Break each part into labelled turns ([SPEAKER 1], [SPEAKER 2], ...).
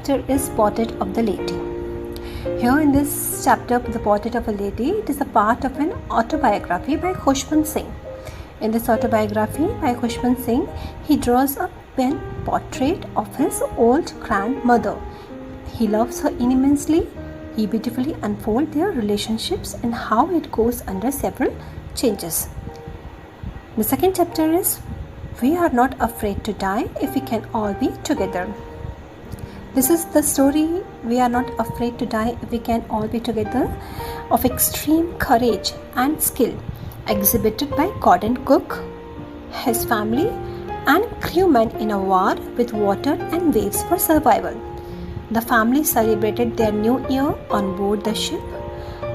[SPEAKER 1] chapter is Portrait of the Lady. Here in this chapter, The Portrait of a Lady, it is a part of an autobiography by Khushwant Singh. In this autobiography by Khushwant Singh, he draws a pen portrait of his old grandmother. He loves her immensely. He beautifully unfolds their relationships and how it goes under several changes. The second chapter is We Are Not Afraid to Die If We Can All Be Together. This is the story We Are Not Afraid to Die If We Can All Be Together of extreme courage and skill exhibited by Gordon Cook, his family and crewmen in a war with water and waves for survival. The family celebrated their new year on board the ship.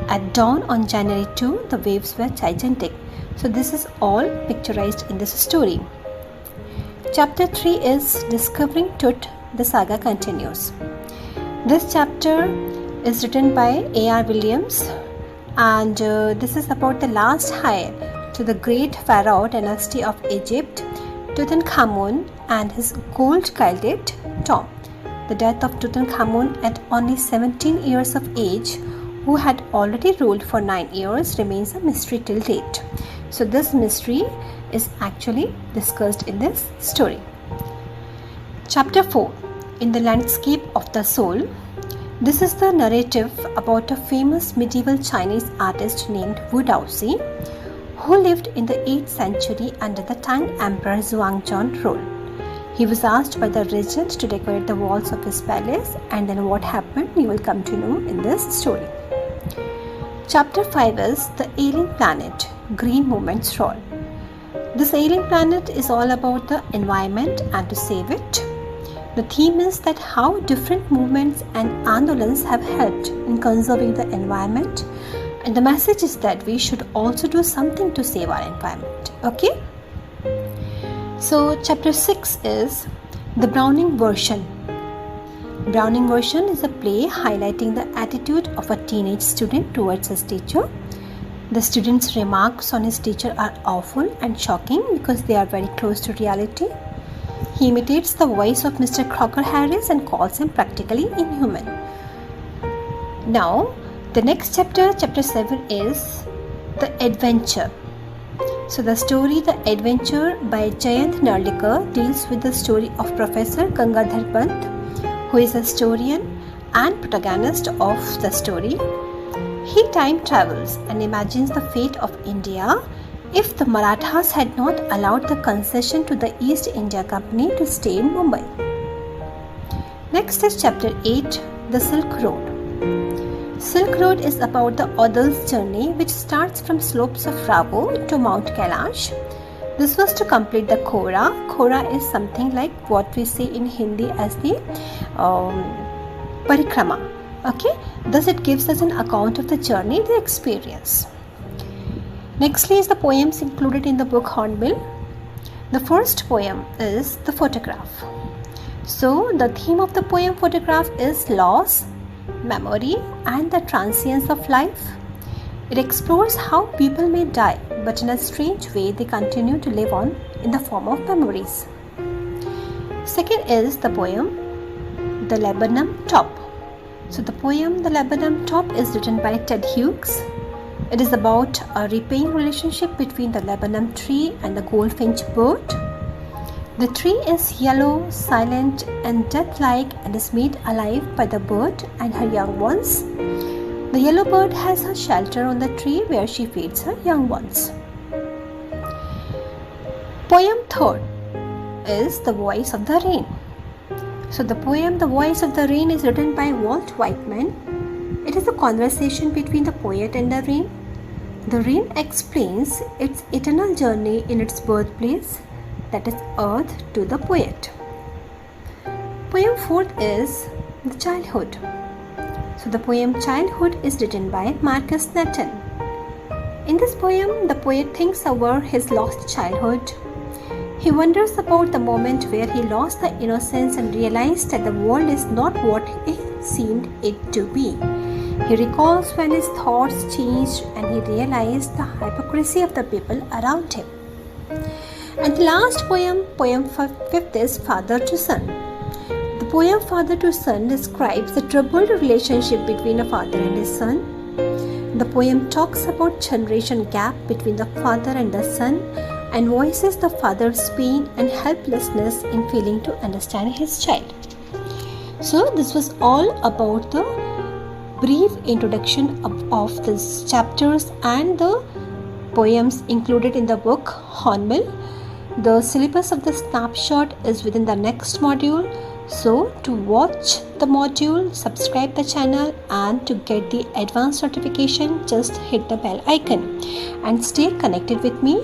[SPEAKER 1] At dawn on January 2, the waves were gigantic. So this is all picturized in this story. Chapter 3 is Discovering Tut. The saga continues. This chapter is written by A.R. Williams, and this is about the last heir to the great pharaoh dynasty of Egypt, Tutankhamun, and his gold-gilded tomb. The death of Tutankhamun at only 17 years of age, who had already ruled for 9 years, remains a mystery till date. So this mystery is actually discussed in this story. Chapter 4, In the Landscape of the Soul. This is the narrative about a famous medieval Chinese artist named Wu Daoxi, who lived in the 8th century under the Tang Emperor Xuanzong rule. He was asked by the regent to decorate the walls of his palace, and then what happened you will come to know in this story. Chapter 5 is The Alien Planet, Green Movement's Role. This alien planet is all about the environment and to save it. The theme is that how different movements and andolans have helped in conserving the environment, and the message is that we should also do something to save our environment. Okay? So chapter 6 is The Browning Version. Browning Version is a play highlighting the attitude of a teenage student towards his teacher. The student's remarks on his teacher are awful and shocking because they are very close to reality. He imitates the voice of Mr. Crocker Harris and calls him practically inhuman. Now, the next chapter, chapter 7, is The Adventure. So the story The Adventure by Jayant Narlikar deals with the story of Professor Gangadhar Pant, who is a historian and protagonist of the story. He time travels and imagines the fate of India if the Marathas had not allowed the concession to the East India Company to stay in Mumbai. Next is chapter 8, The Silk Road. Silk Road is about the author's journey, which starts from slopes of Rago to Mount Kailash. This was to complete the Khora. Khora is something like what we say in Hindi as the Parikrama. Okay, thus it gives us an account of the journey they experience. Nextly is the poems included in the book Hornbill. The first poem is The Photograph. So the theme of the poem Photograph is loss, memory, and the transience of life. It explores how people may die, but in a strange way they continue to live on in the form of memories. Second is the poem The Lebanon Top. So the poem The Lebanon Top is written by Ted Hughes. It is about a repaying relationship between the Lebanon tree and the goldfinch bird. The tree is yellow, silent, and death-like and is made alive by the bird and her young ones. The yellow bird has her shelter on the tree where she feeds her young ones. Poem third is The Voice of the Rain. So the poem The Voice of the Rain is written by Walt Whitman. It is a conversation between the poet and the rain. The rain explains its eternal journey in its birthplace, that is earth, to the poet. Poem 4th is The Childhood. So the poem Childhood is written by Marcus Nathan. In this poem, the poet thinks over his lost childhood. He wonders about the moment where he lost the innocence and realized that the world is not what it seemed it to be. He recalls when his thoughts changed and he realized the hypocrisy of the people around him. And the last poem, poem 5th, is Father to Son. The The poem Father to Son describes the troubled relationship between a father and his son. The poem talks about generation gap between the father and the son and voices the father's pain and helplessness in failing to understand his child. So this was all about the brief introduction of these chapters and the poems included in the book Hornbill. The syllabus of the snapshot is within the next module. So to watch the module, subscribe the channel, and to get the advanced notification, just hit the bell icon and stay connected with me.